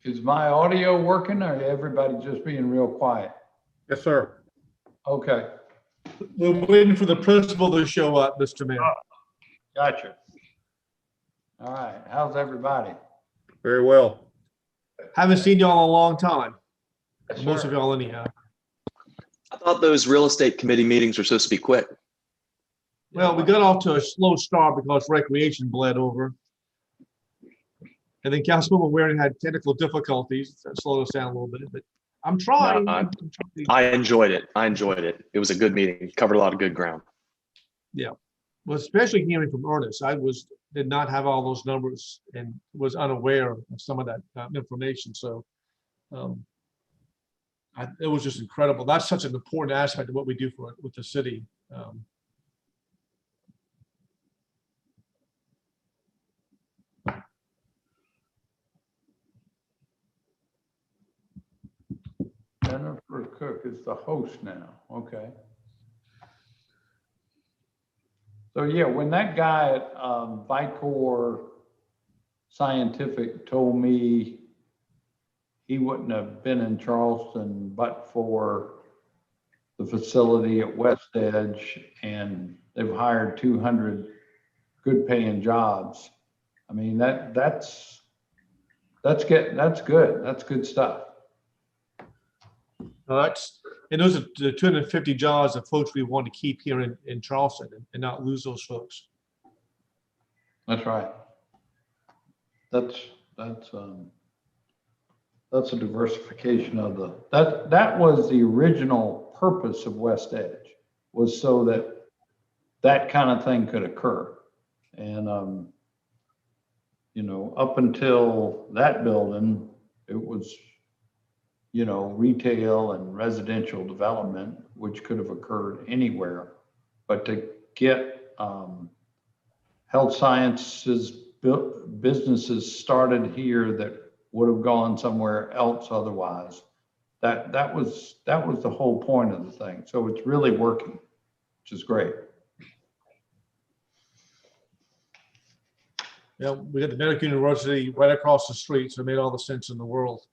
Is my audio working or everybody just being real quiet? Yes, sir. Okay, We're waiting for the principal to show up, Mr. Mayor. gotcha. All right, how's everybody? Very well. Haven't seen y'all in a long time. Yes, Most sir. of y'all anyhow. I thought those real estate committee meetings were supposed to be quick. Well, we got off to a slow start because recreation bled over. And then Councilwoman Waring had technical difficulties that slowed us down a little bit, but I'm trying. No, I'm trying. I enjoyed it. I enjoyed it. It was a good meeting. Covered a lot of good ground. Yeah, well, especially hearing from Ernest, did not have all those numbers and was unaware of some of that information. So it was just incredible. That's such an important aspect of what we do with the city. Jennifer Cook is the host now, okay. So yeah, when that guy at Vicor Scientific told me he wouldn't have been in Charleston but for the facility at West Edge, and they've hired 200 good paying jobs. I mean, that's good. That's good stuff. And those are the 250 jobs of folks we want to keep here in Charleston and not lose those folks. That's right. That's a diversification of that was the original purpose of West Edge, was so that kind of thing could occur. And you know, up until that building, it was, you know, retail and residential development, which could have occurred anywhere. But to get health sciences businesses started here that would have gone somewhere else otherwise, that was the whole point of the thing. So it's really working, which is great. Yeah, we got the Medical University right across the street, so it made all the sense in the world.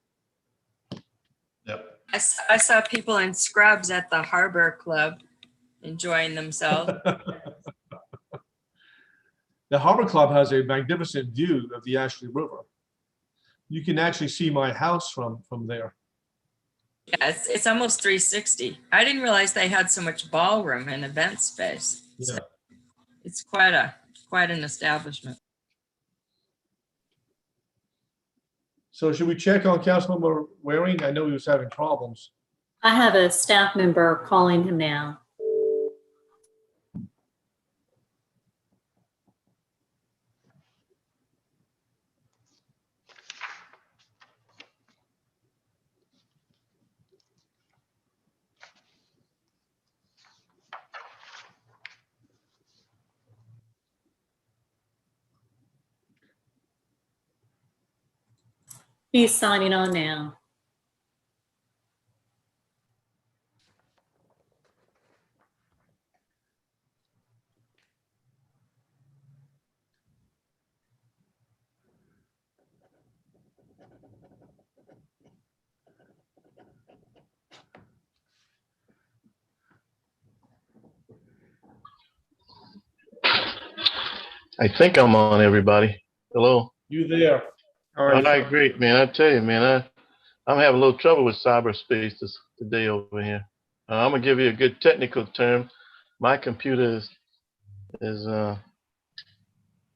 Yep. I saw people in scrubs at the Harbor Club enjoying themselves. The Harbor Club has a magnificent view of the Ashley River. You can actually see my house from there. Yeah, it's almost 360. I didn't realize they had so much ballroom and event space. Yeah. So it's quite an establishment. So should we check on Councilmember Waring? I know he was having problems. I have a staff member calling him now. He's signing on now. I think I'm on, everybody. Hello. You there? All right, great, man. I tell you, man, I'm having a little trouble with cyberspace today over here. I'm gonna give you a good technical term. My computer is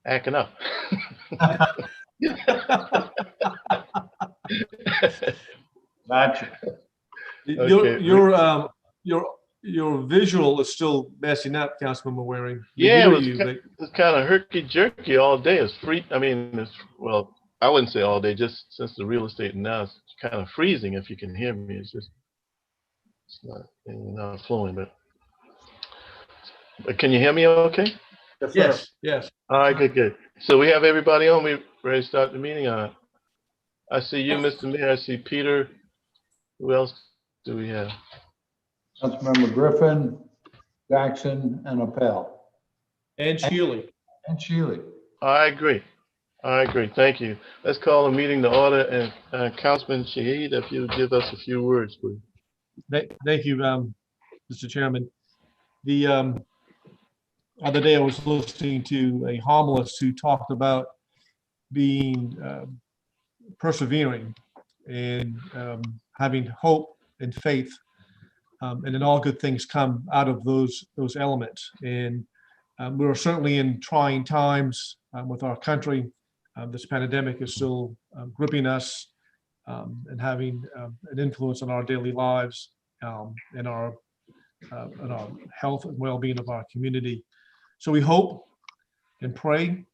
acting up. Gotcha. Okay. Your visual is still messing up, Councilmember Waring. Yeah, it's kind of herky-jerky all day. It's free. I mean, well, I wouldn't say all day, just since the real estate now it's kind of freezing. If you can hear me, it's not flowing. But can you hear me okay? Yes, yes. All right, good. So we have everybody on. We ready to start the meeting? I see you, Mr. Mayor. I see Peter. Who else do we have? Councilmember Griffin, Jackson, and Appel. And Shealy. And Shealy. All right, great. All right, great. Thank you. Let's call the meeting to order, and Councilman Shahid, if you would give us a few words, please. Thank you, Mr. Chairman. The other day I was listening to a homilist who talked about being persevering and having hope and faith, and then all good things come out of those elements. And we're certainly in trying times with our country. This pandemic is still gripping us and having an influence on our daily lives and our health and well-being of our community. So we hope and pray.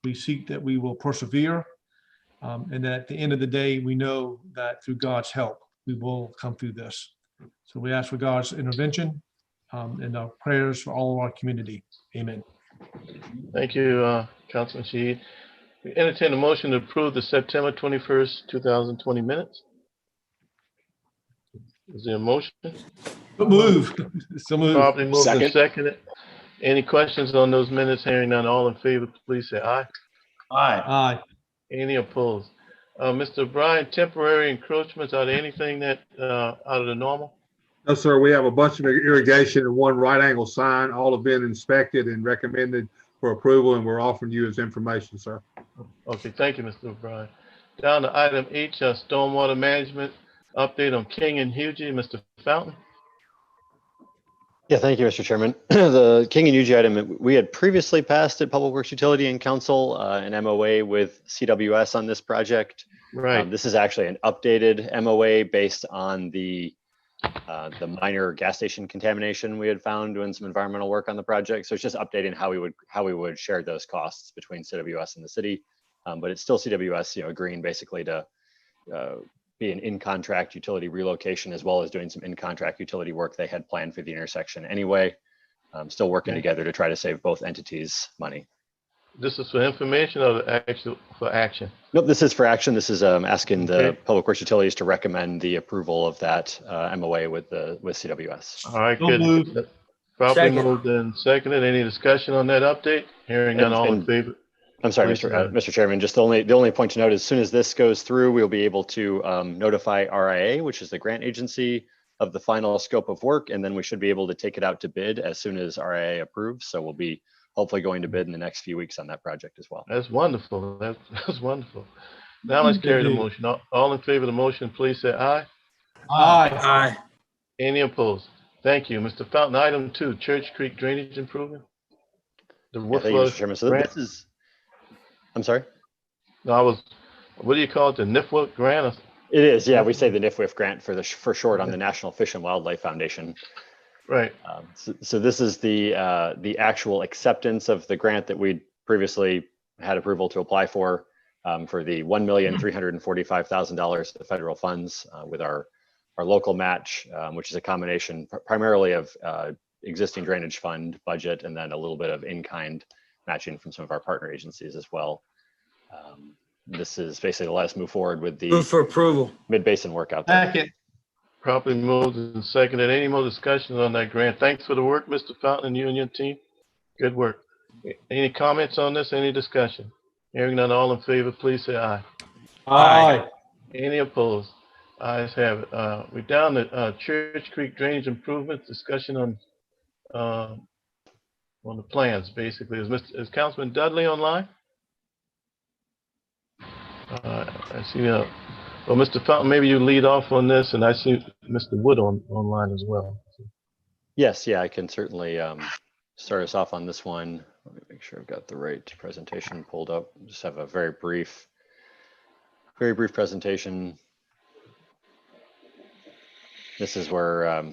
We seek that we will persevere, and that at the end of the day, we know that through God's help, we will come through this. So we ask for God's intervention and our prayers for all of our community. Amen. Thank you, Councilman Shahid. We entertain a motion to approve the September 21st, 2020 minutes. Is there a motion? So move. So move. Properly moved and Second. seconded. Any questions on those minutes? Hearing none, all in favor, please say aye. Aye. Aye. Any opposed? Mr. Bryan, temporary encroachments, are there anything that out of the normal? No, sir. We have a bunch of irrigation and one right angle sign. All have been inspected and recommended for approval, and we're offering you as information, sir. Okay, thank you, Mr. O'Brien. Down to item H, stormwater management update on King and Hughie. Mr. Fountain. Yeah, thank you, Mr. Chairman. The King and Hughie item, we had previously passed at Public Works Utility and Council an MOA with CWS on this project. Right. This is actually an updated MOA based on the minor gas station contamination we had found doing some environmental work on the project. So it's just updating how we would share those costs between CWS and the city. But it's still CWS, agreeing basically to be an in-contract utility relocation, as well as doing some in-contract utility work they had planned for the intersection anyway. Still working together to try to save both entities money. This is for information or for action? Nope, this is for action. This is asking the Public Works Utilities to recommend the approval of that MOA with CWS. All right, So good. moved. Properly Second. moved and seconded. Any discussion on that update? Hearing none, all in favor? I'm sorry, Please, Mr. Chairman, just the only point to note is as soon as this goes through, we'll be able to notify RIA, which is the grant agency, of the final scope of work, and then we should be able to take it out to bid as soon as RIA approves. So we'll be hopefully going to bid in the next few weeks on that project as well. That's wonderful. That's wonderful. Now let's carry the motion. All in favor of the motion, please say aye. Aye. Any opposed? Thank you. Mr. Fountain, item 2, Church Creek drainage improvement. The Yeah, thank you, Mr. Chairman. So grant. this is, I'm sorry? No, what do you call it? The NIFWA grant? It is, yeah. We say the NIFWIF grant for short on the National Fish and Wildlife Foundation. Right. So this is the actual acceptance of the grant that we previously had approval to apply for the $1,345,000 of federal funds with our local match, which is a combination primarily of existing drainage fund budget and then a little bit of in-kind matching from some of our partner agencies as well. This is basically to let us move forward with the Move for approval. mid-basin work out there. Second. Properly moved and seconded. Any more discussions on that grant? Thanks for the work, Mr. Fountain, and you and your team. Good work. Any comments on this? Any discussion? Hearing none, all in favor, please say aye. Aye. Any opposed? Ayes have it. We're down to Church Creek drainage improvements discussion on the plans. Basically, is Councilman Dudley online? I see. Well, Mr. Fountain, maybe you lead off on this, and I see Mr. Wood online as well. Yes, yeah, I can certainly start us off on this one. Let me make sure I've got the right presentation pulled up. Just have a very brief presentation. This is where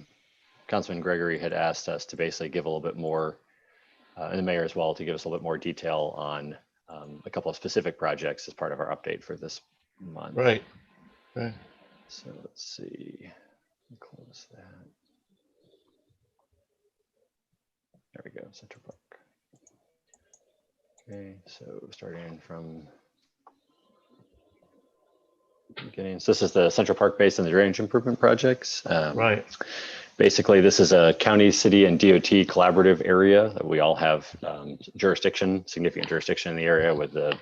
Councilman Gregory had asked us to basically give a little bit more, and the mayor as well, to give us a little bit more detail on a couple of specific projects as part of our update for this month. Right. Right. So let's see. Close that. There we go, Central Park. Okay, so starting from the beginning. So this is the Central Park Basin, the drainage improvement projects. Right. Basically, this is a county, city, and DOT collaborative area that we all have significant jurisdiction in the area with the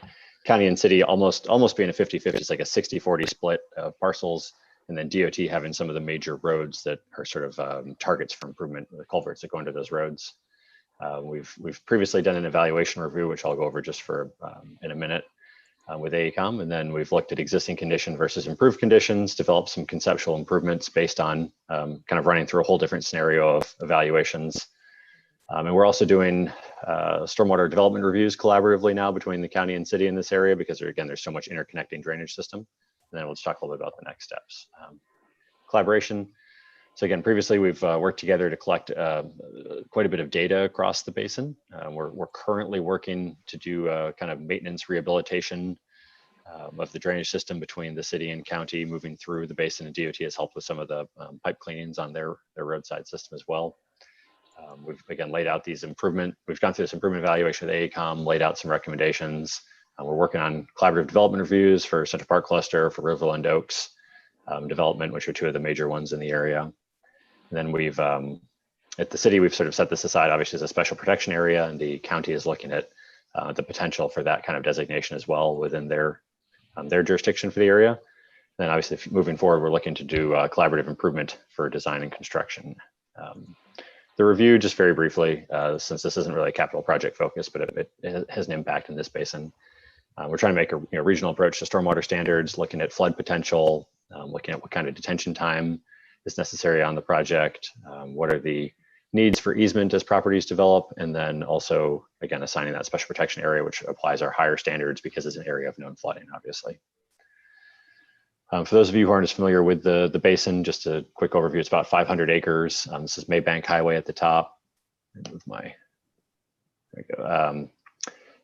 county and city almost being a 50-50. It's like a 60-40 split of parcels, and then DOT having some of the major roads that are sort of targets for improvement, the culverts that go into those roads. We've previously done an evaluation review, which I'll go over just for in a minute with AECOM, and then we've looked at existing condition versus improved conditions, developed some conceptual improvements based on kind of running through a whole different scenario of evaluations. And we're also doing stormwater development reviews collaboratively now between the county and city in this area, because again, there's so much interconnecting drainage system. And then we'll just talk a little bit about the next steps. Collaboration. So again, previously we've worked together to collect quite a bit of data across the basin. We're currently working to do kind of maintenance rehabilitation of the drainage system between the city and county moving through the basin, and DOT has helped with some of the pipe cleanings on their roadside system as well. We've again laid out these we've gone through this improvement evaluation with AECOM, laid out some recommendations. We're working on collaborative development reviews for Central Park Cluster, for Riverland Oaks development, which are two of the major ones in the area. And then we've, at the city, we've sort of set this aside, obviously, as a special protection area, and the county is looking at the potential for that kind of designation as well within their jurisdiction for the area. And then obviously, moving forward, we're looking to do collaborative improvement for design and construction. The review, just very briefly, since this isn't really a capital project focus, but it has an impact in this basin. We're trying to make a regional approach to stormwater standards, looking at flood potential, looking at what kind of detention time is necessary on the project, what are the needs for easement as properties develop, and then also, again, assigning that special protection area, which applies our higher standards because it's an area of known flooding, obviously. For those of you who aren't as familiar with the basin, just a quick overview, it's about 500 acres. This is Maybank Highway at the top. With there we go.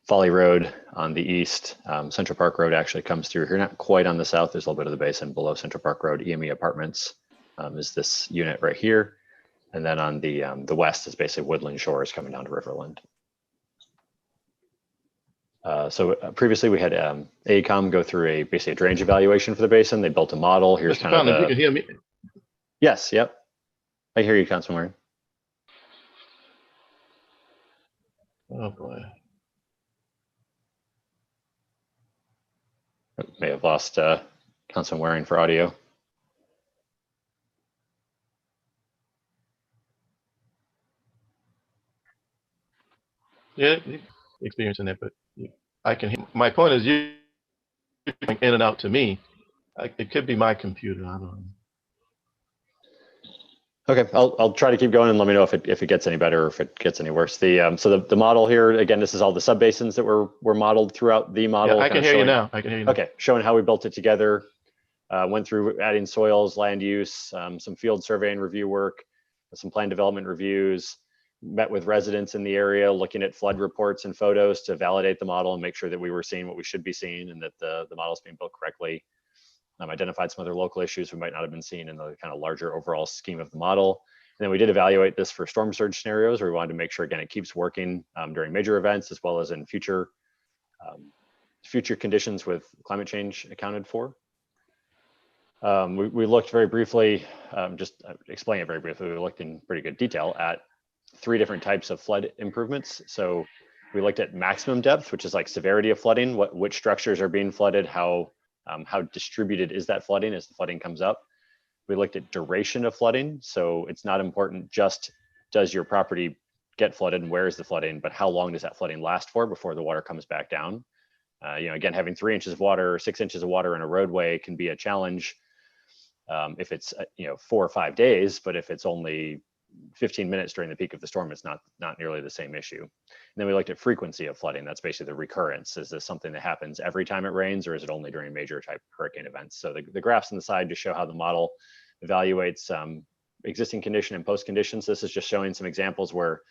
Folly Road on the east. Central Park Road actually comes through here, not quite on the south. There's a little bit of the basin below Central Park Road. EME Apartments is this unit right here. And then on the west is basically Woodland Shores coming down to Riverland. Previously we had AECOM go through basically a drainage evaluation for the basin. They built a model. Here's Mr. kind of Conlon, the, you can hear me? yes, yep. I hear you, Councilman Warren. Oh boy. May have lost Councilman Waring for audio. Yeah, experiencing that, but I can hear. My point is you going in and out to me. It could be my computer. I don't know. Okay, I'll try to keep going and let me know if it gets any better or if it gets any worse. So the model here, again, this is all the subbasins that were modeled throughout the model. Yeah, I can hear you now. I can hear you now. Okay, showing how we built it together. Went through adding soils, land use, some field survey and review work, some plan development reviews, met with residents in the area, looking at flood reports and photos to validate the model and make sure that we were seeing what we should be seeing and that the model is being built correctly. Identified some other local issues we might not have been seeing in the kind of larger overall scheme of the model. And then we did evaluate this for storm surge scenarios where we wanted to make sure, again, it keeps working during major events as well as in future conditions with climate change accounted for. We looked very briefly, just explain it very briefly, we looked in pretty good detail at 3 different types of flood improvements. So we looked at maximum depth, which is like severity of flooding, which structures are being flooded, how distributed is that flooding as the flooding comes up. We looked at duration of flooding. So it's not important just does your property get flooded and where is the flooding, but how long does that flooding last for before the water comes back down? Again, having 3 inches of water or 6 inches of water in a roadway can be a challenge if it's 4 or 5 days, but if it's only 15 minutes during the peak of the storm, it's not nearly the same issue. And then we looked at frequency of flooding. That's basically the recurrence. Is this something that happens every time it rains, or is it only during major type hurricane events? So the graphs on the side just show how the model evaluates existing condition and post conditions. This is just showing some examples where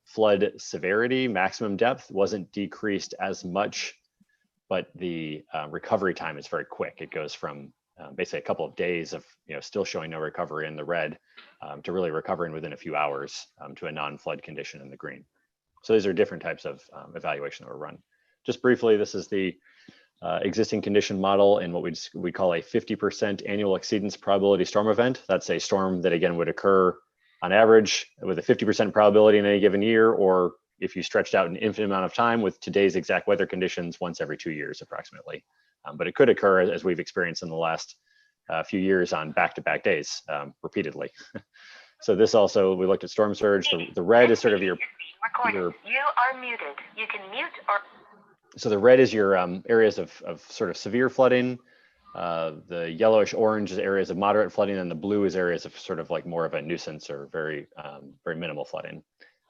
flood severity, maximum depth wasn't decreased as much, but the recovery time is very quick. It goes from basically a couple of days of still showing no recovery in the red to really recovering within a few hours to a non-flood condition in the green. So these are different types of evaluation that were run. Just briefly, this is the existing condition model in what we call a 50% annual exceedance probability storm event. That's a storm that again would occur on average with a 50% probability in any given year, or if you stretched out an infinite amount of time with today's exact weather conditions, once every 2 years approximately. But it could occur, as we've experienced in the last few years, on back-to-back days repeatedly. So this also, we looked at storm surge. The red is sort of your You are muted. You can mute or. So the red is your areas of sort of severe flooding. The yellowish orange is areas of moderate flooding, and the blue is areas of sort of like more of a nuisance or very minimal flooding.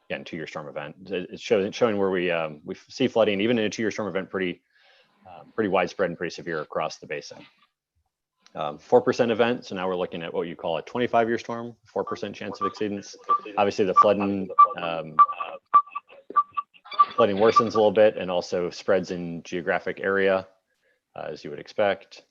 Again, 2-year storm event. It's showing where we see flooding even in a 2-year storm event pretty widespread and pretty severe across the basin. 4% event. So now we're looking at what you call a 25-year storm, 4% chance of exceedance. Obviously, the flooding worsens a little bit and also spreads in geographic area, as you would expect.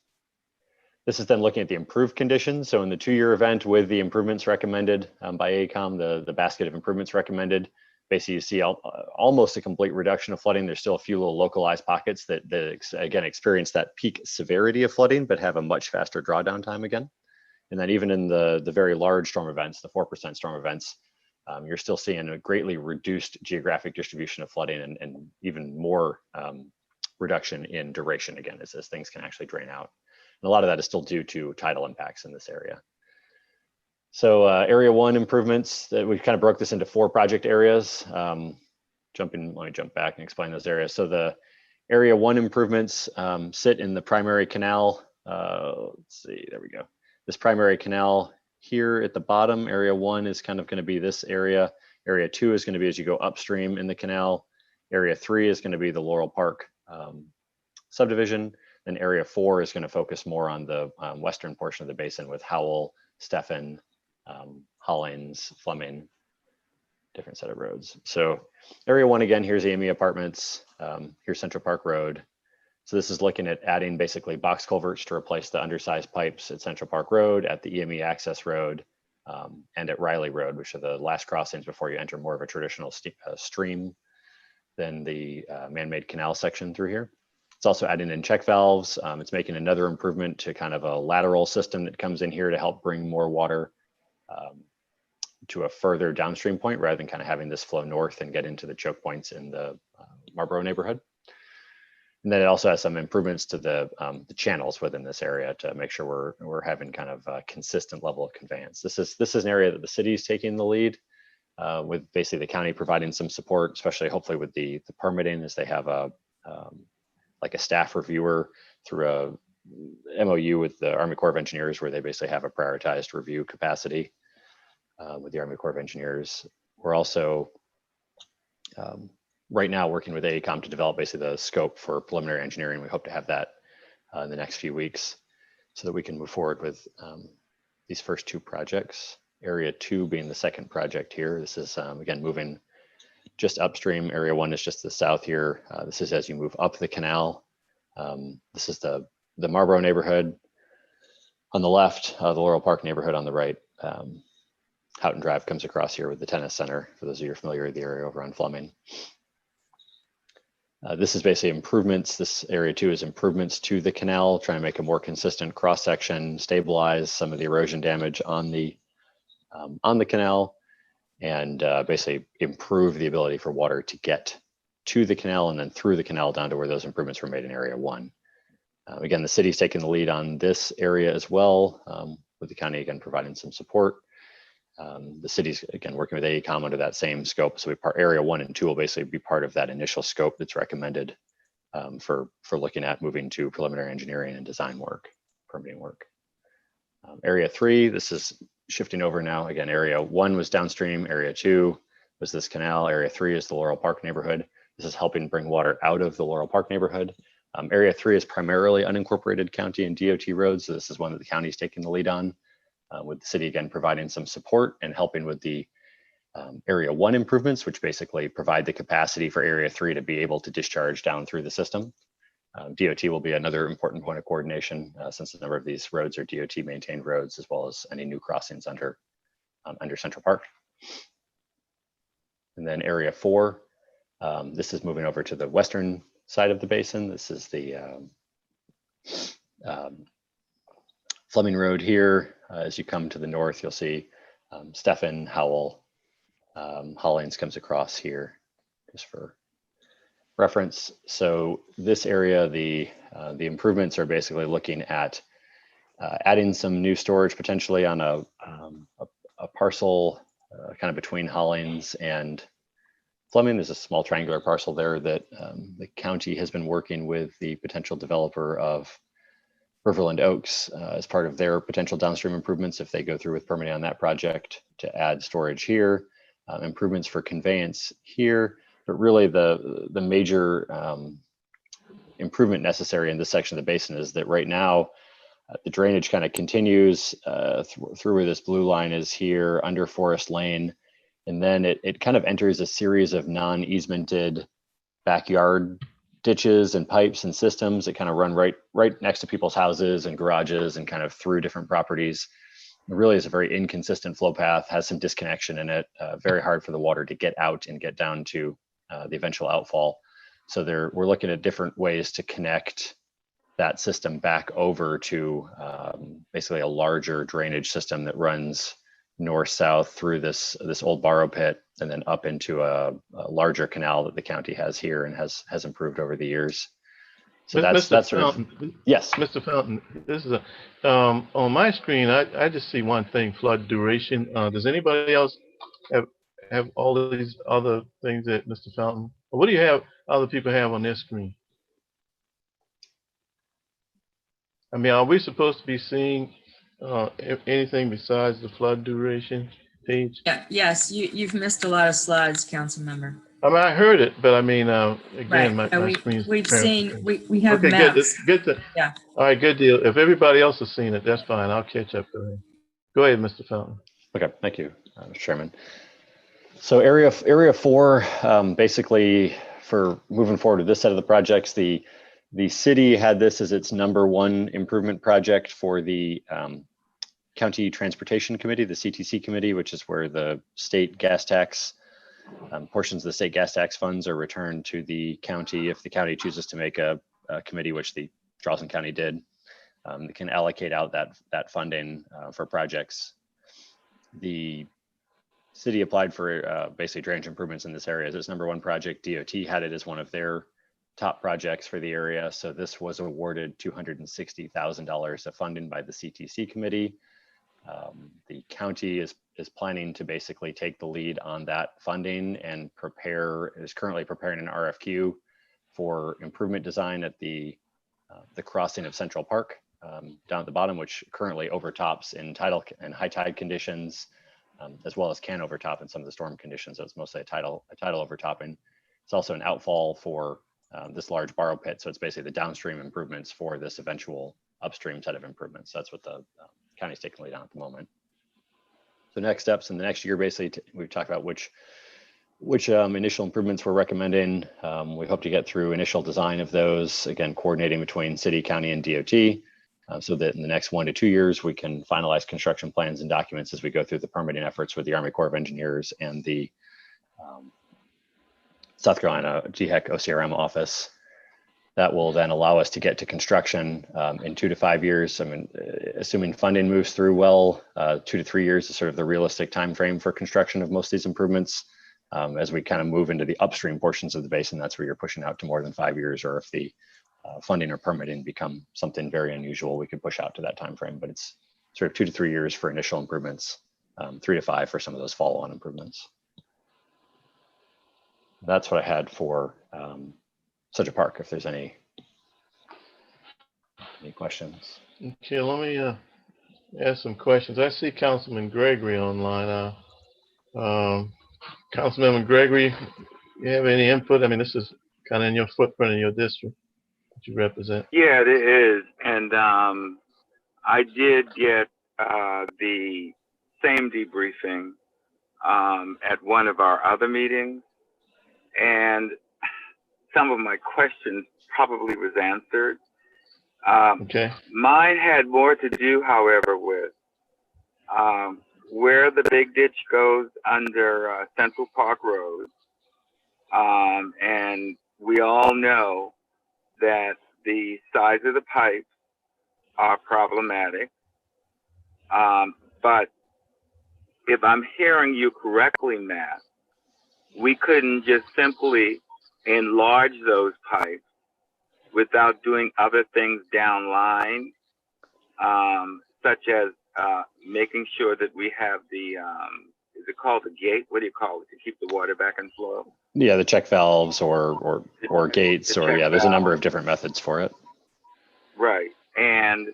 This is then looking at the improved conditions. So in the 2-year event with the improvements recommended by AECOM, the basket of improvements recommended, basically you see almost a complete reduction of flooding. There's still a few little localized pockets that again experience that peak severity of flooding, but have a much faster drawdown time again. And then even in the very large storm events, the 4% storm events, you're still seeing a greatly reduced geographic distribution of flooding and even more reduction in duration again, as things can actually drain out. And a lot of that is still due to tidal impacts in this area. So area 1 improvements, that we kind of broke this into 4 project areas. Let me jump back and explain those areas. So the area 1 improvements sit in the primary canal. Let's see, there we go. This primary canal here at the bottom, area 1 is kind of going to be this area. Area 2 is going to be as you go upstream in the canal. Area 3 is going to be the Laurel Park subdivision. And area 4 is going to focus more on the western portion of the basin with Howell, Stephen, Hollins, Fleming, different set of roads. So area 1, again, here's AME Apartments, here's Central Park Road. So this is looking at adding basically box culverts to replace the undersized pipes at Central Park Road, at the EME Access Road, and at Riley Road, which are the last crossings before you enter more of a traditional stream than the man-made canal section through here. It's also adding in check valves. It's making another improvement to kind of a lateral system that comes in here to help bring more water to a further downstream point rather than kind of having this flow north and get into the choke points in the Marlboro neighborhood. And then it also has some improvements to the channels within this area to make sure we're having kind of a consistent level of conveyance. This is an area that the city is taking the lead, with basically the county providing some support, especially hopefully with the permitting, as they have like a staff reviewer through a MOU with the Army Corps of Engineers, where they basically have a prioritized review capacity with the Army Corps of Engineers. We're also right now working with AECOM to develop basically the scope for preliminary engineering. We hope to have that in the next few weeks so that we can move forward with these first 2 projects. Area 2 being the second project here. This is again moving just upstream. Area 1 is just to the south here. This is as you move up the canal. This is the Marlboro neighborhood on the left, the Laurel Park neighborhood on the right. Houghton Drive comes across here with the tennis center, for those of you who are familiar with the area over on Fleming. This is basically improvements. This area 2 is improvements to the canal, trying to make a more consistent cross section, stabilize some of the erosion damage on the canal, and basically improve the ability for water to get to the canal and then through the canal down to where those improvements were made in area 1. Again, the city's taking the lead on this area as well, with the county again providing some support. The city's again working with AECOM under that same scope. So area 1 and 2 will basically be part of that initial scope that's recommended for looking at moving to preliminary engineering and design work, permitting work. Area 3, this is shifting over now. Again, area 1 was downstream. Area 2 was this canal. Area 3 is the Laurel Park neighborhood. This is helping bring water out of the Laurel Park neighborhood. Area 3 is primarily unincorporated county and DOT roads. So this is one that the county is taking the lead on, with the city again providing some support and helping with the area 1 improvements, which basically provide the capacity for area 3 to be able to discharge down through the system. DOT will be another important point of coordination, since a number of these roads are DOT maintained roads, as well as any new crossings under Central Park. And then area 4, this is moving over to the western side of the basin. This is the Fleming Road here. As you come to the north, you'll see Stephen, Howell, Hollins comes across here just for reference. So this area, the improvements are basically looking at adding some new storage potentially on a parcel kind of between Hollings and Fleming. There's a small triangular parcel there that the county has been working with the potential developer of Riverland Oaks as part of their potential downstream improvements if they go through with permitting on that project to add storage here, improvements for conveyance here. But really the major improvement necessary in this section of the basin is that right now the drainage kind of continues through where this blue line is here under Forest Lane. And then it kind of enters a series of non-easemented backyard ditches and pipes and systems that kind of run right next to people's houses and garages and kind of through different properties. It really is a very inconsistent flow path, has some disconnection in it, very hard for the water to get out and get down to the eventual outfall. So we're looking at different ways to connect that system back over to basically a larger drainage system that runs north-south through this old borrow pit and then up into a larger canal that the county has here and has improved over the years. So that's sort of, yes. Mr. Fountain, this is on my screen, I just see one thing, flood duration. Does anybody else have all of these other things that Mr. Fountain, what do you have other people have on their screen? I mean, are we supposed to be seeing anything besides the flood duration page? Yeah, yes, you've missed a lot of slides, council member. I mean, I heard it, but I mean, again, Right. my screen's We've transparent. seen, we have Okay, maps. good. Yeah. All right, good deal. If everybody else has seen it, that's fine. I'll catch up to it. Go ahead, Mr. Fountain. Okay, thank you, Mr. Chairman. So area 4, basically for moving forward with this set of the projects, the city had this as its #1 improvement project for the County Transportation Committee, the CTC committee, which is where the state gas tax portions of the state gas tax funds are returned to the county if the county chooses to make a committee, which the Charleston County did. They can allocate out that funding for projects. The city applied for basically drainage improvements in this area as its #1 project. DOT had it as one of their top projects for the area. So this was awarded $260,000 of funding by the CTC committee. The county is planning to basically take the lead on that funding and is currently preparing an RFQ for improvement design at the crossing of Central Park down at the bottom, which currently overtops in tidal and high tide conditions, as well as can overtop in some of the storm conditions. So it's mostly a tidal overtopping. It's also an outfall for this large borrow pit. So it's basically the downstream improvements for this eventual upstream set of improvements. That's what the county's taking lead on at the moment. So next steps in the next year, basically, we've talked about which initial improvements we're recommending. We hope to get through initial design of those, again, coordinating between city, county, and DOT, so that in the next 1 to 2 years, we can finalize construction plans and documents as we go through the permitting efforts with the Army Corps of Engineers and the South Carolina GHEC OCRM office. That will then allow us to get to construction in 2 to 5 years. I mean, assuming funding moves through well, 2 to 3 years is sort of the realistic time frame for construction of most of these improvements. As we kind of move into the upstream portions of the basin, that's where you're pushing out to more than 5 years, or if the funding or permitting become something very unusual, we could push out to that time frame. But it's sort of 2 to 3 years for initial improvements, 3 to 5 for some of those follow-on improvements. That's what I had for Central Park. If there's any questions. Okay, let me ask some questions. I see Councilman Gregory online. Councilman Gregory, you have any input? I mean, this is kind of in your footprint in your district that you represent. Yeah, it is. And I did get the same debriefing at one of our other meetings. And some of my questions probably was answered. Okay. Mine had more to do, however, with where the big ditch goes under Central Park Road. And we all know that the size of the pipes are problematic. But if I'm hearing you correctly, Matt, we couldn't just simply enlarge those pipes without doing other things downline, such as making sure that we have the, is it called the gate? What do you call it to keep the water back in flow? Yeah, the check valves or gates, The or check yeah, there's a number valve. of different methods for it. Right. And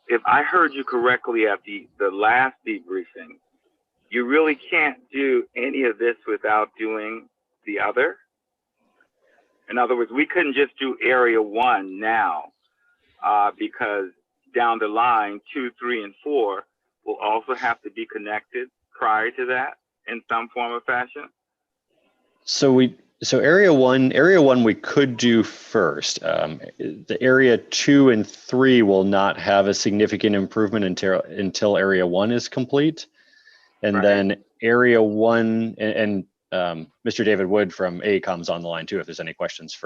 if I heard you correctly at the last debriefing, you really can't do any of this without doing the other. In other words, we couldn't just do area 1 now because down the line, 2, 3, and 4 will also have to be connected prior to that in some form or fashion. So area one we could do first. The area 2 and 3 will not have a significant improvement until area 1 is complete. And Right. then area 1 and Mr. David Wood from AECOM's on the line too, if there's any questions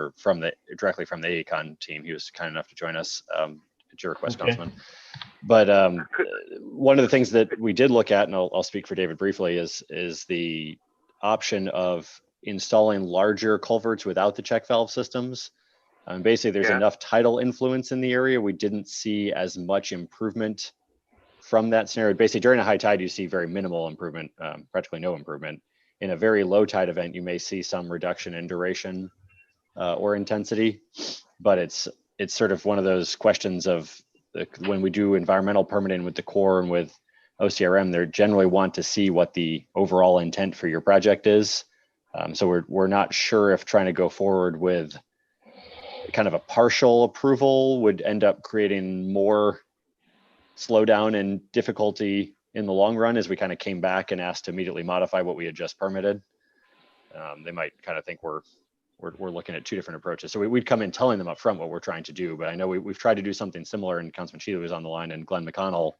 directly from the AECOM team. He was kind enough to join us at your request, Okay. Councilman. But one of the things that we did look at, and I'll speak for David briefly, is the option of installing larger culverts without the check valve systems. Basically, there's Yeah. enough tidal influence in the area. We didn't see as much improvement from that scenario. Basically, during a high tide, you see very minimal improvement, practically no improvement. In a very low tide event, you may see some reduction in duration or intensity, but it's sort of one of those questions of when we do environmental permitting with the Corps and with OCRM, they generally want to see what the overall intent for your project is. So we're not sure if trying to go forward with kind of a partial approval would end up creating more slowdown and difficulty in the long run as we kind of came back and asked to immediately modify what we had just permitted. They might kind of think we're looking at two different approaches. So we'd come in telling them up front what we're trying to do, but I know we've tried to do something similar, and Councilman Shealy was on the line, and Glenn McConnell,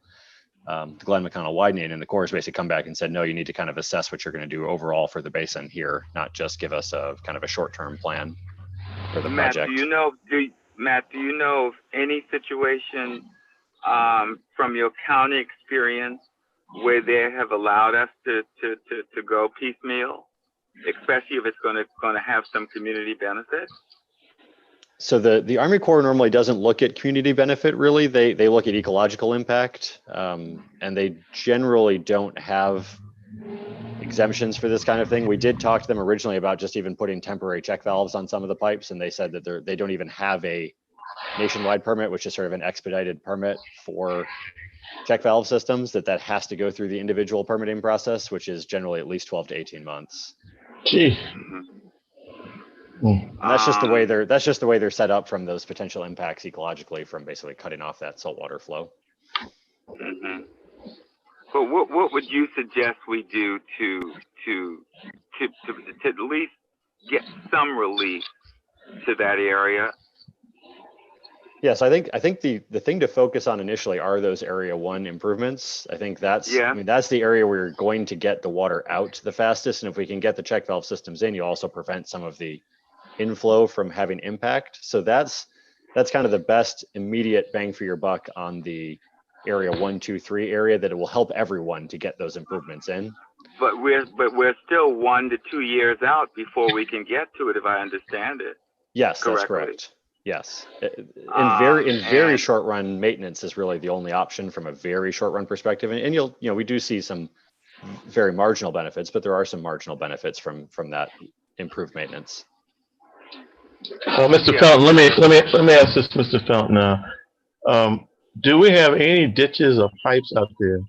the Glenn McConnell widening, and the Corps basically come back and said, no, you need to kind of assess what you're going to do overall for the basin here, not just give us a kind of a short-term plan for the project. Matt, do you know of any situation from your county experience where they have allowed us to go piecemeal, especially if it's going to have some community benefit? So the Army Corps normally doesn't look at community benefit, really. They look at ecological impact, and they generally don't have exemptions for this kind of thing. We did talk to them originally about just even putting temporary check valves on some of the pipes, and they said that they don't even have a nationwide permit, which is sort of an expedited permit for check valve systems, that has to go through the individual permitting process, which is generally at least 12 to 18 months. Gee. And that's just the way they're set up from those potential impacts ecologically from basically cutting off that saltwater flow. Mm-hmm. But what would you suggest we do to at least get some relief to that area? Yes, I think the thing to focus on initially are those area 1 improvements. I think that's that's the area where you're going to get the water out the fastest. And if we can get the check valve systems in, you also prevent some of the inflow from having impact. So that's kind of the best immediate bang for your buck on the area 1, 2, 3 area, that it will help everyone to get those improvements in. But we're still 1 to 2 years out before we can get to it, if I understand it. Yes, correctly. That's correct. Yes, in very short run, maintenance is really the only option from a very short run perspective. And we do see some very marginal benefits, but there are some marginal benefits from that improved maintenance. Mr. Fountain, let me ask this, Mr. Fountain. Now, do we have any ditches or pipes out there?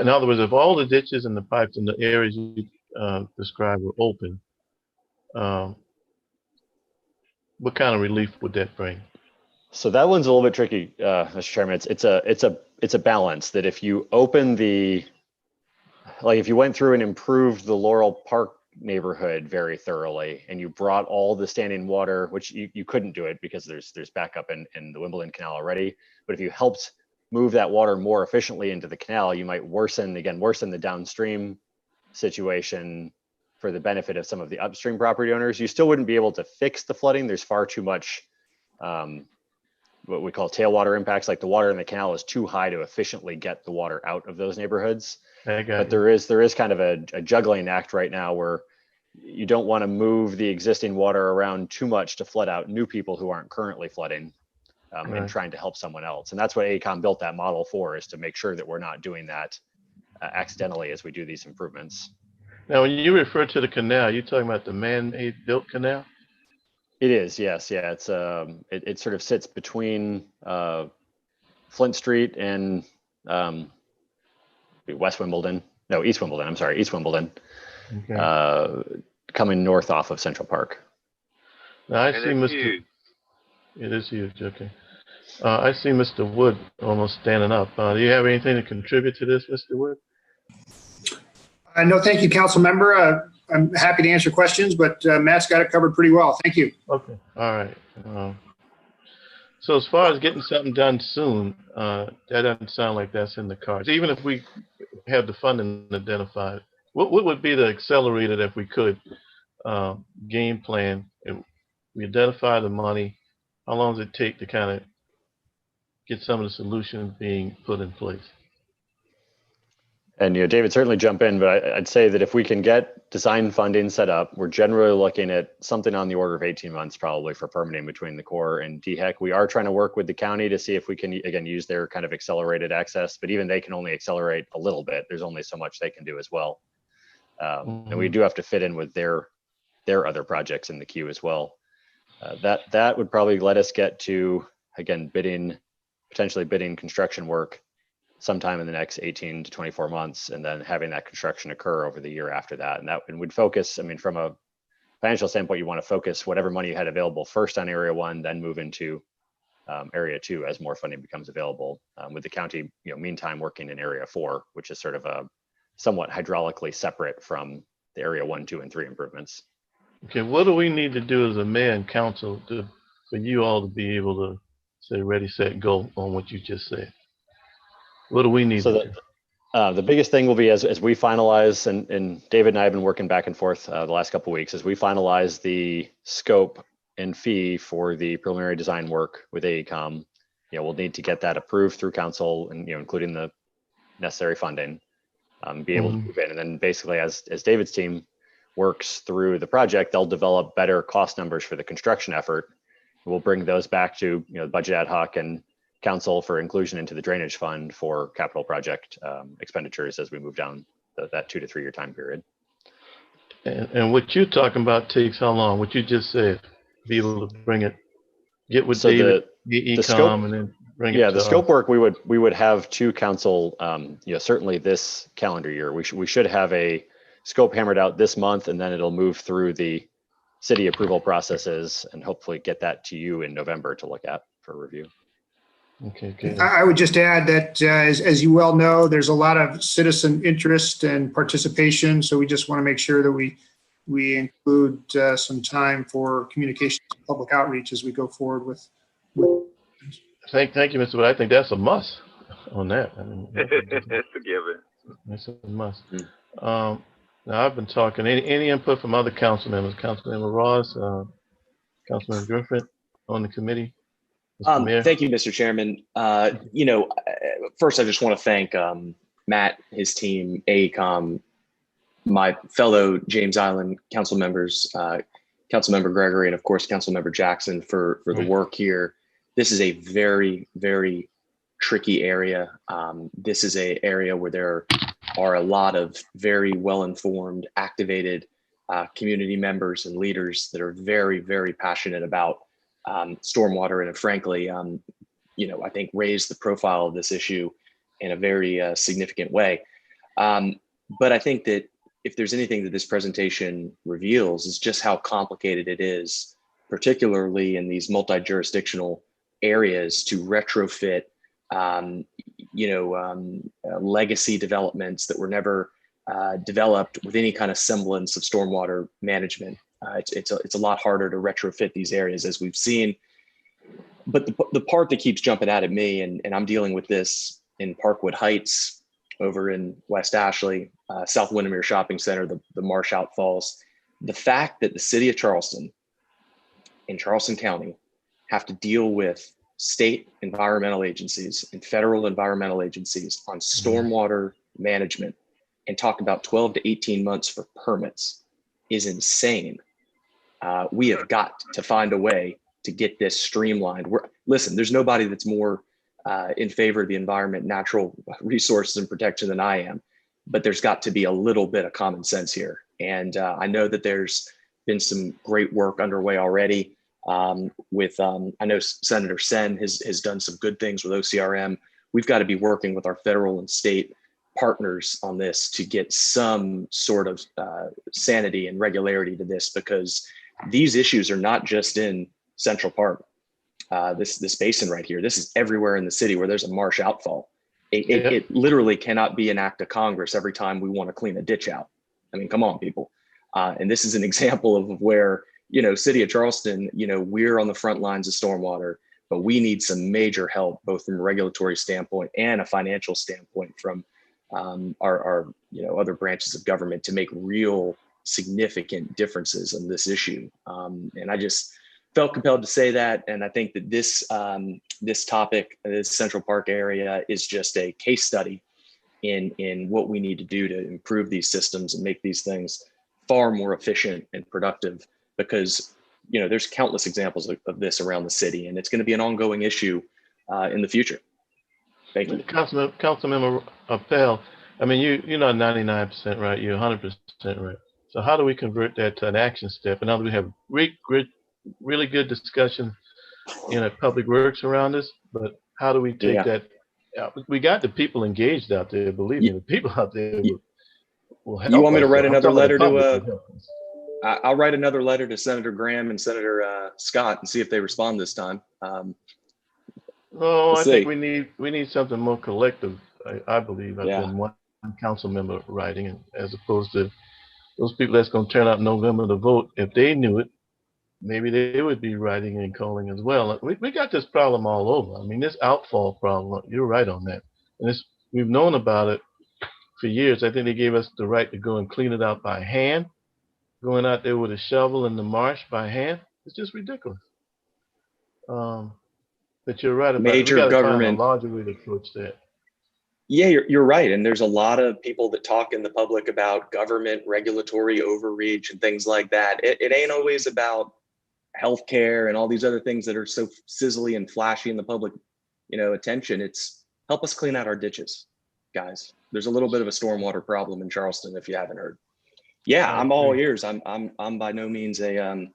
In other words, if all the ditches and the pipes in the areas you described were open, what kind of relief would that bring? So that one's a little bit tricky, Mr. Chairman. It's a balance that if you open if you went through and improved the Laurel Park neighborhood very thoroughly, and you brought all the standing water, which you couldn't do it because there's backup in the Wimbledon Canal already. But if you helped move that water more efficiently into the canal, you might worsen the downstream situation for the benefit of some of the upstream property owners. You still wouldn't be able to fix the flooding. There's far too much what we call tailwater impacts, like the water in the canal is too high to efficiently get the water out of those neighborhoods. But there is kind of a juggling act right now where you don't want to move the existing water around too much to flood out new people who aren't currently flooding, and trying to help someone else. And that's what AECOM built that model for, is to make sure that we're not doing that accidentally as we do these improvements. Now, when you refer to the canal, you're talking about the man-made built canal? It is, yes, yeah. It's it sort of sits between Flint Street and West Wimbledon. No, East Wimbledon. I'm sorry, East Wimbledon. Okay. Coming north off of Central Park. Now, I And see it's Mr. huge. It is huge. Okay. I see Mr. Wood almost standing up. Do you have anything to contribute to this, Mr. Wood? No, thank you, council member. I'm happy to answer questions, but Matt's got it covered pretty well. Thank you. Okay. All right. So as far as getting something done soon, that doesn't sound like that's in the cards. Even if we have the funding identified, what would be the accelerator that we could game plan? If we identify the money, how long does it take to kind of get some of the solutions being put in place? And David, certainly jump in, but I'd say that if we can get design funding set up, we're generally looking at something on the order of 18 months probably for permitting between the Corps and DHEC. We are trying to work with the county to see if we can, again, use their kind of accelerated access, but even they can only accelerate a little bit. There's only so much they can do as well. And we do have to fit in with their other projects in the queue as well. That would probably let us get to, again, potentially bidding construction work sometime in the next 18 to 24 months, and then having that construction occur over the year after that. And would focus, I mean, from a financial standpoint, you want to focus whatever money you had available first on Area 1, then move into Area 2 as more funding becomes available, with the county, meantime working in Area 4, which is sort of a somewhat hydraulically separate from the Area 1, 2, and 3 improvements. Okay, what do we need to do as a mayor and council for you all to be able to say ready, set, go on what you just said? What do we need to do? The biggest thing will be as we finalize, and David and I have been working back and forth the last couple of weeks, as we finalize the scope and fee for the preliminary design work with AECOM. We'll need to get that approved through council, and including the necessary funding, be able to move in. And then basically as David's team works through the project, they'll develop better cost numbers for the construction effort. We'll bring those back to budget ad hoc and council for inclusion into the drainage fund for capital project expenditures as we move down that 2 to 3 year time period. And what you're talking about takes how long? What you just said, be able to bring it, get with So David, the EECOM, scope, and then bring it yeah, to the us. scope work we would have to council, certainly this calendar year. We should have a scope hammered out this month, and then it'll move through the city approval processes and hopefully get that to you in November to look at for review. Okay, good. I would just add that, as you well know, there's a lot of citizen interest and participation. So we just want to make sure that we include some time for communication, public outreach as we go forward with. Thank you, Mr. Wood. I think that's a must on that. I mean, It's a given. that's a must. Now I've been talking. Any input from other council members? Councilmember Ross, Councilmember Griffin on the committee. Mr. Mayor? Thank you, Mr. Chairman. First, I just want to thank Matt, his team, AECOM, my fellow James Island council members, Councilmember Gregory, and of course, Councilmember Jackson for the work here. This is a very, very tricky area. This is an area where there are a lot of very well-informed, activated community members and leaders that are very, very passionate about stormwater, and frankly, I think raised the profile of this issue in a very significant way. But I think that if there's anything that this presentation reveals is just how complicated it is, particularly in these multi-jurisdictional areas, to retrofit, legacy developments that were never developed with any kind of semblance of stormwater management. It's a lot harder to retrofit these areas, as we've seen. But the part that keeps jumping out at me, and I'm dealing with this in Parkwood Heights over in West Ashley, South Windermere Shopping Center, the Marsh Outfalls, the fact that the city of Charleston and Charleston County have to deal with state environmental agencies and federal environmental agencies on stormwater management and talk about 12 to 18 months for permits is insane. We have got to find a way to get this streamlined. Listen, there's nobody that's more in favor of the environment, natural resources and protection than I am, but there's got to be a little bit of common sense here. And I know that there's been some great work underway already with, I know Senator Sen has done some good things with OCRM. We've got to be working with our federal and state partners on this to get some sort of sanity and regularity to this, because these issues are not just in Central Park, this basin right here. This is everywhere in the city where there's a marsh outfall. It literally cannot be an act of Congress every time we want to clean a ditch out. I mean, come on, people. And this is an example of where, city of Charleston, we're on the front lines of stormwater, but we need some major help, both from a regulatory standpoint and a financial standpoint from our other branches of government to make real significant differences in this issue. And I just felt compelled to say that. And I think that this topic, this Central Park area, is just a case study in what we need to do to improve these systems and make these things far more efficient and productive, because there's countless examples of this around the city, and it's going to be an ongoing issue in the future. Thank you. Councilmember Appel, I mean, you're not 99% right, you're 100% right. So how do we convert that to an action step? And now we have really good discussion in public works around this, but how do we take that? We got the people engaged out there, believe me, the people out there will help. You want me to write us. another letter to I'll write another letter to Senator Graham and Senator Scott and see if they respond this time. I think we need something more collective, I believe, than one council member writing, as opposed to those people that's going to turn out in November to vote. If they knew it, maybe they would be writing and calling as well. We got this problem all over. I mean, this outfall problem, you're right on that. And we've known about it for years. I think they gave us the right to go and clean it out by hand. Going out there with a shovel in the marsh by hand, it's just ridiculous. But you're right about major government, find a larger way to approach that. Yeah, you're right. And there's a lot of people that talk in the public about government regulatory overreach and things like that. It ain't always about healthcare and all these other things that are so sizzly and flashy in the public, attention. It's help us clean out our ditches, guys. There's a little bit of a stormwater problem in Charleston, if you haven't heard. Yeah, I'm all ears. I'm by no means an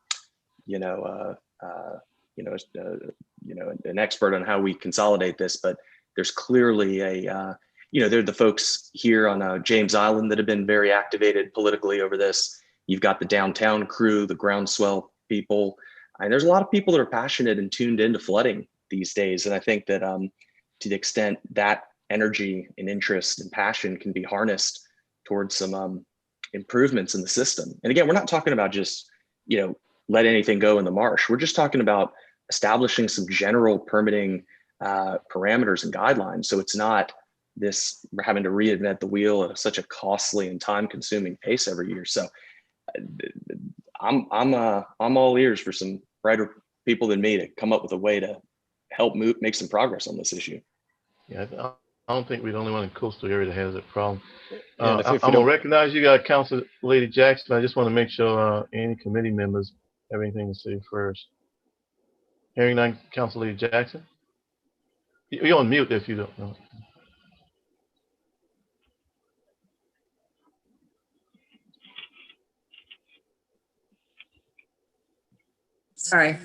expert on how we consolidate this, but there's clearly there are the folks here on James Island that have been very activated politically over this. You've got the downtown crew, the groundswell people, and there's a lot of people that are passionate and tuned into flooding these days. And I think that to the extent that energy and interest and passion can be harnessed towards some improvements in the system. And again, we're not talking about just, let anything go in the marsh. We're just talking about establishing some general permitting parameters and guidelines. So it's not this, we're having to reinvent the wheel at such a costly and time consuming pace every year. So I'm all ears for some brighter people than me to come up with a way to help make some progress on this issue. Yeah, I don't think we're the only one in coastal area that has that problem. I'm gonna recognize you got Council Lady Jackson. I just want to make sure any committee members have anything to say first. Hearing none, Council Lady Jackson. You're on mute if you don't know. Sorry.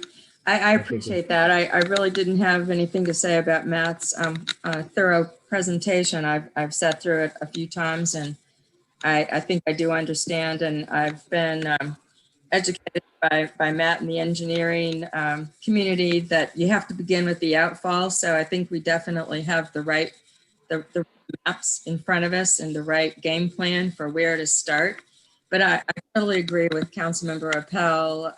I appreciate that. I really didn't have anything to say about Matt's thorough presentation. I've sat through it a few times, and I think I do understand, and I've been educated by Matt and the engineering community that you have to begin with the outfall. So I think we definitely have the right the maps in front of us and the right game plan for where to start. But I totally agree with Councilmember Appel.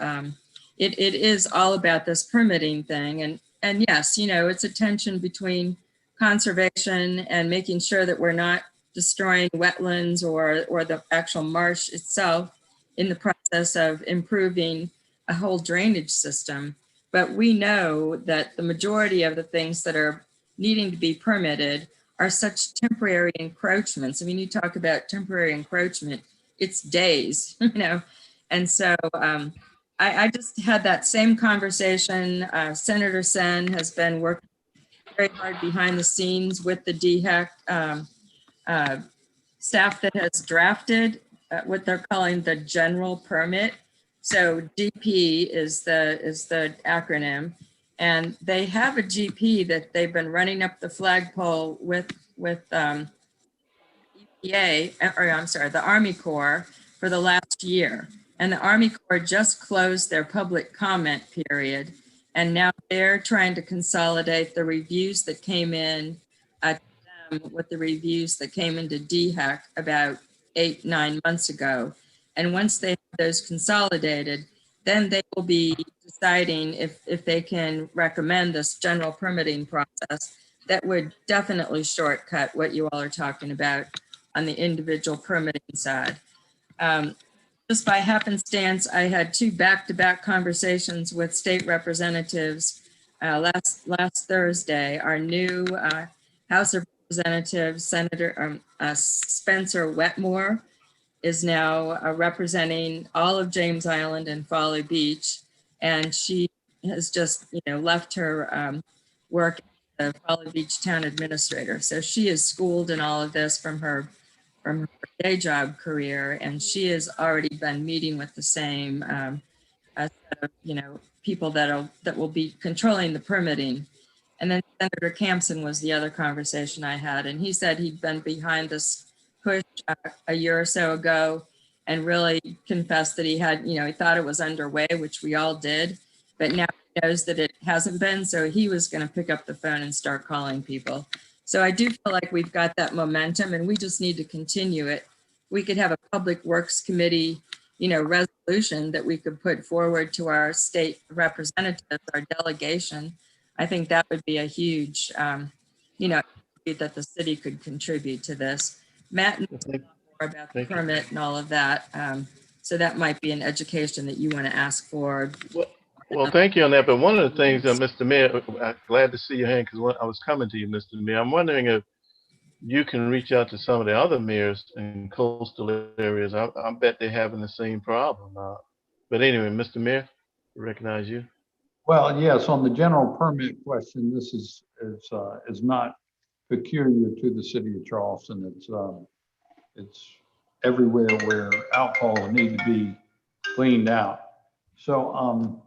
It is all about this permitting thing. And yes, it's a tension between conservation and making sure that we're not destroying wetlands or the actual marsh itself in the process of improving a whole drainage system. But we know that the majority of the things that are needing to be permitted are such temporary encroachments. I mean, you talk about temporary encroachment, it's days, you know? And so I just had that same conversation. Senator Sen has been working very hard behind the scenes with the DHEC staff that has drafted what they're calling the general permit. So DP is the acronym, and they have a GP that they've been running up the flagpole with EPA, or I'm sorry, the Army Corps for the last year. And the Army Corps just closed their public comment period. And now they're trying to consolidate the reviews that came in to them with the reviews that came into DHEC about 8-9 months ago. And once they have those consolidated, then they will be deciding if they can recommend this general permitting process that would definitely shortcut what you all are talking about on the individual permitting side. Just by happenstance, I had 2 back-to-back conversations with state representatives last Thursday. Our new House of Representatives, Senator Spencer Wetmore, is now representing all of James Island and Folly Beach, and she has just, left her work as the Folly Beach Town Administrator. So she is schooled in all of this from her day job career, and she has already been meeting with the same people that will be controlling the permitting. And then Senator Campson was the other conversation I had, and he said he'd been behind this push a year or so ago and really confessed that he had, he thought it was underway, which we all did, but now he knows that it hasn't been, so he was going to pick up the phone and start calling people. So I do feel like we've got that momentum, and we just need to continue it. We could have a Public Works Committee, resolution that we could put forward to our state representatives, our delegation. I think that would be a huge, that the city could contribute to this. Matt knows a lot more about the permit and all of that. So that might be an education that you want to ask for. Well, thank you on that. But one of the things, Mr. Mayor, I'm glad to see your hand because I was coming to you, Mr. Mayor. I'm wondering if you can reach out to some of the other mayors in coastal areas. I bet they're having the same problem. But anyway, Mr. Mayor, I recognize you. Well, yes, on the general permit question, this is not peculiar to the city of Charleston. It's everywhere where alcohol will need to be cleaned out. So,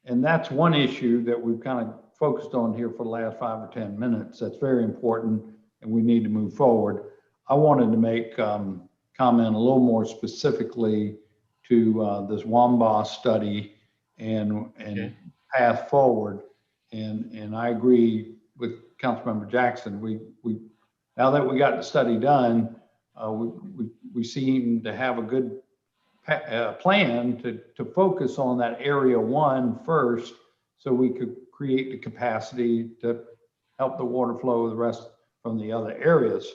and that's one issue that we've kind of focused on here for the last 5 or 10 minutes. That's very important, and we need to move forward. I wanted to make comment a little more specifically to this WAMBA study and path forward. And I agree with Councilmember Jackson. We now that we got the study done, we seem to have a good plan to focus on that area 1 first, so we could create the capacity to help the water flow the rest from the other areas.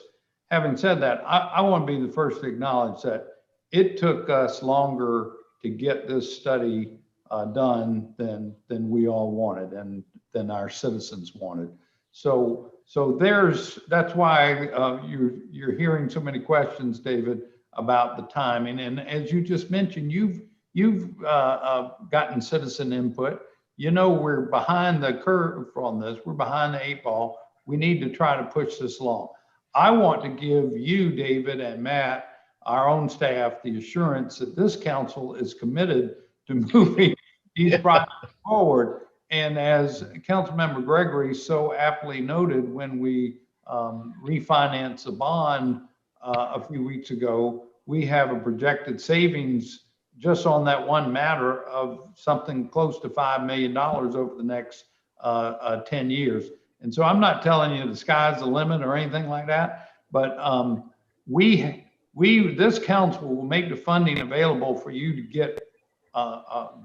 Having said that, I want to be the first to acknowledge that it took us longer to get this study done than we all wanted and than our citizens wanted. So that's why you're hearing so many questions, David, about the timing. And as you just mentioned, you've gotten citizen input. We're behind the curve on this. We're behind the 8 ball. We need to try to push this along. I want to give you, David and Matt, our own staff, the assurance that this council is committed to moving these projects forward. And as Councilmember Gregory so aptly noted, when we refinanced the bond a few weeks ago, we have a projected savings just on that one matter of something close to $5 million over the next 10 years. And so I'm not telling you the sky's the limit or anything like that, but this council will make the funding available for you to get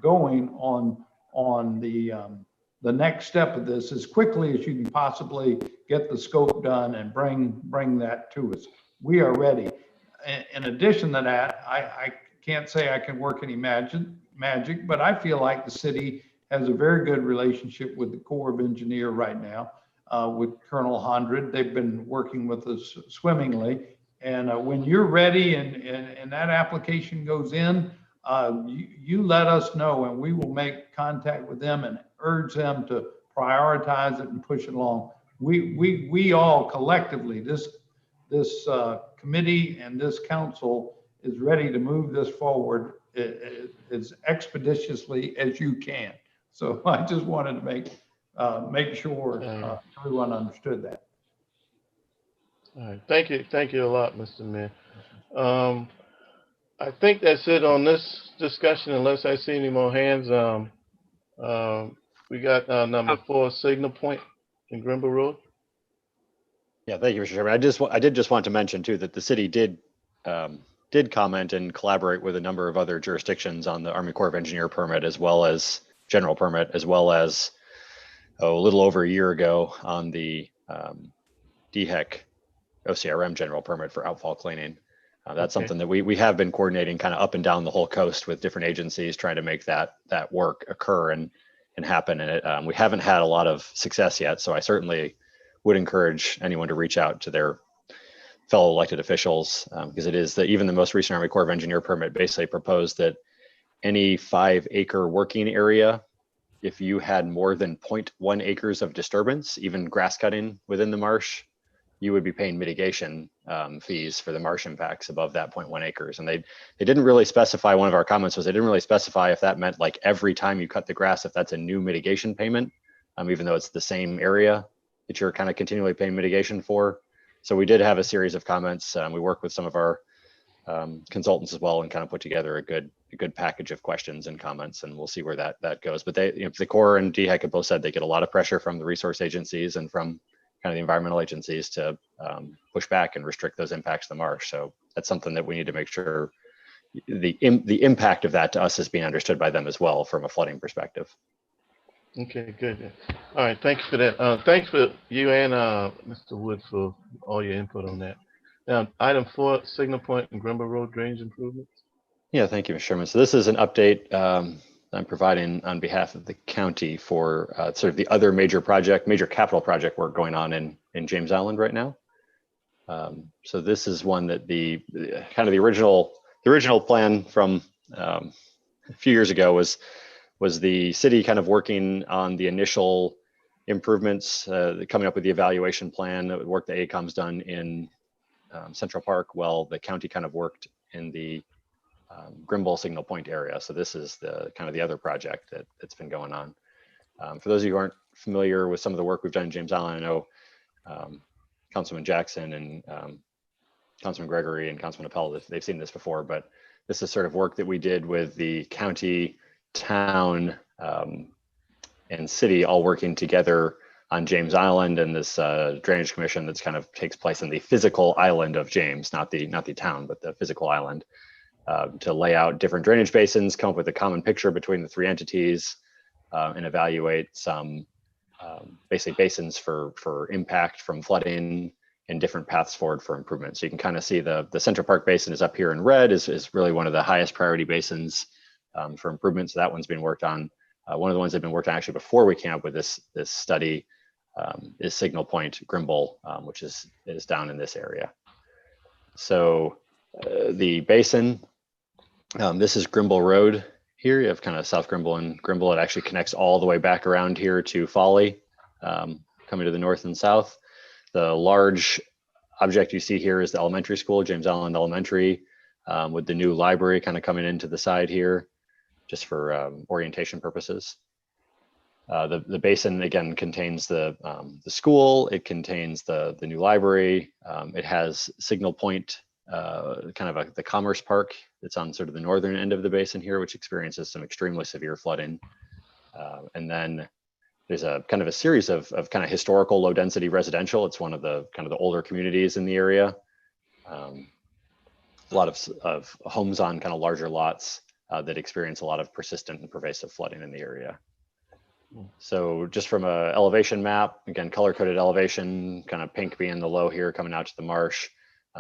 going on the next step of this as quickly as you can possibly get the scope done and bring that to us. We are ready. In addition to that, I can't say I can work any magic, but I feel like the city has a very good relationship with the Corps of Engineer right now, with Colonel Hondred. They've been working with us swimmingly. And when you're ready and that application goes in, you let us know and we will make contact with them and urge them to prioritize it and push it along. We all collectively, this committee and this council is ready to move this forward as expeditiously as you can. So I just wanted to make sure everyone understood that. All right, thank you a lot, Mr. Mayor. I think that's it on this discussion, unless I see any more hands. We got number 4, Signal Point in Grimble Road. Yeah, thank you, Mr. Chairman. I did just want to mention too that the city did comment and collaborate with a number of other jurisdictions on the Army Corps of Engineer permit, as well as general permit, as well as a little over a year ago on the DHEC OCRM general permit for outfall cleaning. That's something that we have been coordinating kind of up and down the whole coast with different agencies, trying to make that work occur and happen. And we haven't had a lot of success yet. So I certainly would encourage anyone to reach out to their fellow elected officials, because it is that even the most recent Army Corps of Engineer permit basically proposed that any 5-acre working area, if you had more than 0.1 acres of disturbance, even grass cutting within the marsh, you would be paying mitigation fees for the marsh impacts above that 0.1 acres. And they didn't really specify, one of our comments was they didn't really specify if that meant like every time you cut the grass, if that's a new mitigation payment, even though it's the same area that you're kind of continually paying mitigation for. So we did have a series of comments. We worked with some of our consultants as well and kind of put together a good package of questions and comments, and we'll see where that goes. But the Corps and DHEC have both said they get a lot of pressure from the resource agencies and from kind of the environmental agencies to push back and restrict those impacts to the marsh. So that's something that we need to make sure the impact of that to us is being understood by them as well from a flooding perspective. Okay, good. All right, thank you for that. Thanks for you and Mr. Wood for all your input on that. Now, item 4, Signal Point and Grimble Road drainage improvements. Yeah, thank you, Mr. Chairman. So this is an update I'm providing on behalf of the county for sort of the other major capital project work going on in James Island right now. So this is one that the original plan from a few years ago was the city kind of working on the initial improvements, coming up with the evaluation plan, the work that AECOM's done in Central Park, while the county kind of worked in the Grimble Signal Point area. So this is the kind of the other project that's been going on. For those of you who aren't familiar with some of the work we've done in James Island, I know Councilman Jackson and Councilman Gregory and Councilman Appel, they've seen this before, but this is sort of work that we did with the county, town, and city all working together on James Island and this drainage commission that's kind of takes place in the physical island of James, not the town, but the physical island, to lay out different drainage basins, come up with a common picture between the 3 entities, and evaluate some basically basins for impact from flooding and different paths forward for improvement. So you can kind of see the Central Park Basin is up here in red, is really one of the highest priority basins for improvement. So that one's been worked on. One of the ones that have been worked on actually before we came up with this study is Signal Point Grimble, which is down in this area. So the basin, this is Grimble Road here. You have kind of South Grimble and Grimble. It actually connects all the way back around here to Folly, coming to the north and south. The large object you see here is the elementary school, James Island Elementary, with the new library kind of coming into the side here, just for orientation purposes. The basin again contains the school. It contains the new library. It has Signal Point, kind of the Commerce Park that's on sort of the northern end of the basin here, which experiences some extremely severe flooding. And then there's a kind of a series of kind of historical low density residential. It's one of the kind of the older communities in the area. A lot of homes on kind of larger lots that experience a lot of persistent and pervasive flooding in the area. So just from a elevation map, again, color coded elevation, kind of pink being the low here coming out to the marsh.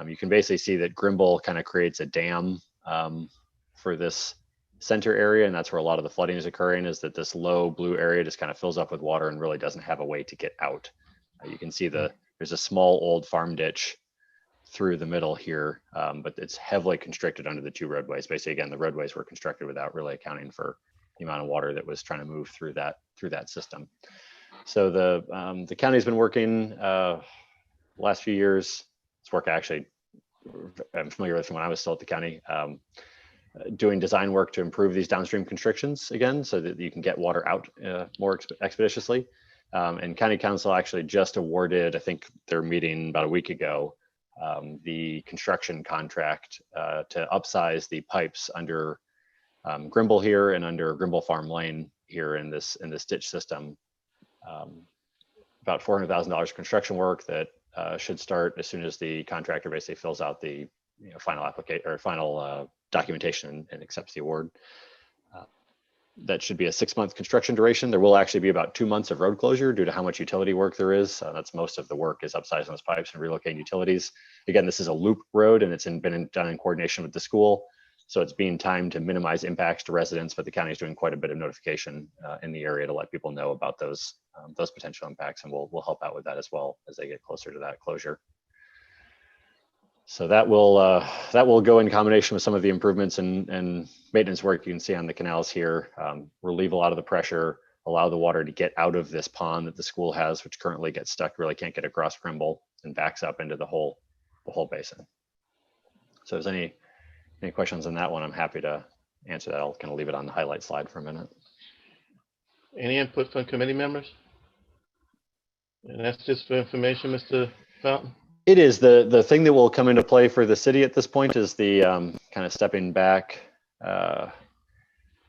You can basically see that Grimble kind of creates a dam for this center area, and that's where a lot of the flooding is occurring, is that this low blue area just kind of fills up with water and really doesn't have a way to get out. You can see there's a small old farm ditch through the middle here, but it's heavily constricted under the two roadways. Basically, again, the roadways were constructed without really accounting for the amount of water that was trying to move through that system. So the county's been working last few years. It's work actually I'm familiar with from when I was still at the county, doing design work to improve these downstream constrictions again, so that you can get water out more expeditiously. And County Council actually just awarded, I think they're meeting about a week ago, the construction contract to upsize the pipes under Grimble here and under Grimble Farm Lane here in this ditch system. About $400,000 construction work that should start as soon as the contractor basically fills out the final application or final documentation and accepts the award. That should be a 6-month construction duration. There will actually be about 2 months of road closure due to how much utility work there is. That's most of the work, is upsizing those pipes and relocating utilities. Again, this is a loop road, and it's been done in coordination with the school. So it's being timed to minimize impacts to residents, but the county is doing quite a bit of notification in the area to let people know about those potential impacts, and we'll help out with that as well as they get closer to that closure. So that will go in combination with some of the improvements and maintenance work you can see on the canals here. Relieve a lot of the pressure, allow the water to get out of this pond that the school has, which currently gets stuck, really can't get across Grimble, and backs up into the whole basin. So if there's any questions on that one, I'm happy to answer that. I'll kind of leave it on the highlight slide for a minute. Any input from committee members? And that's just for information, Mr. Fountain? It is. The thing that will come into play for the city at this point is the kind of stepping back.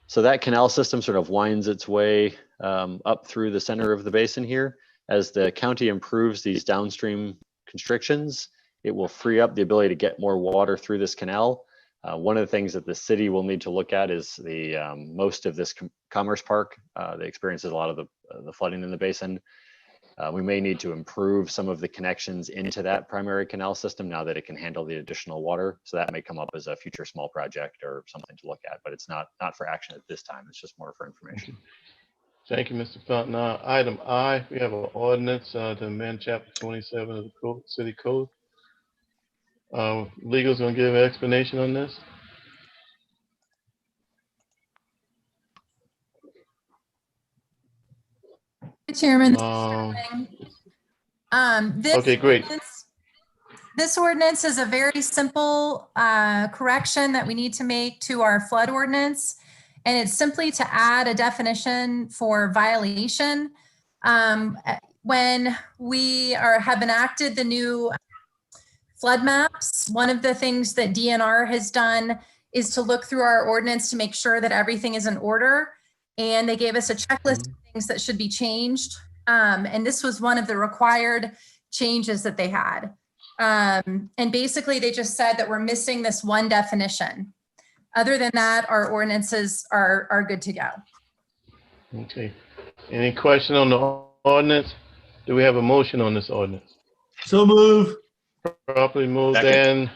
So that canal system sort of winds its way up through the center of the basin here. As the county improves these downstream constrictions, it will free up the ability to get more water through this canal. One of the things that the city will need to look at is the most of this commerce park that experiences a lot of the flooding in the basin. We may need to improve some of the connections into that primary canal system now that it can handle the additional water. So that may come up as a future small project or something to look at, but it's not for action at this time. It's just more for information. Thank you, Mr. Fountain. Item I, we have an ordinance to amend Chapter 27 of the City Code. Legal's going to give an explanation on this. Chairman. Okay, great. This ordinance is a very simple correction that we need to make to our flood ordinance. And it's simply to add a definition for violation. When we have enacted the new flood maps, one of the things that DNR has done is to look through our ordinance to make sure that everything is in order. And they gave us a checklist of things that should be changed. And this was one of the required changes that they had. And basically they just said that we're missing this one definition. Other than that, our ordinances are good to go. Okay. Any question on the ordinance? Do we have a motion on this ordinance? So move. Properly moved and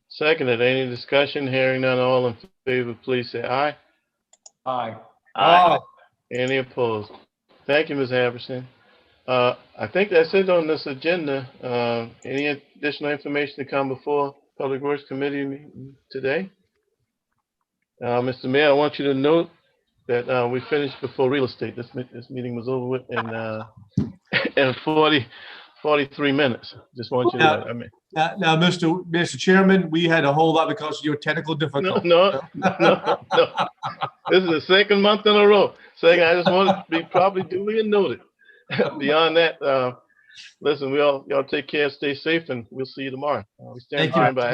seconded. Any discussion? Hearing none, all in favor, please say aye. Aye. Aye. Any opposed? Thank you, Ms. Haverson. I think that's it on this agenda. Any additional information to come before Public Works Committee today? Mr. Mayor, I want you to note that we finished before real estate. This meeting was over with in 43 minutes. Just want you to know. I mean, Now, Mr. Chairman, we had to hold up because of your technical difficulties. No. This is the second month in a row. Second, I just want to be properly duly noted. Beyond that, listen, y'all take care, stay safe, and we'll see you tomorrow. We stand by.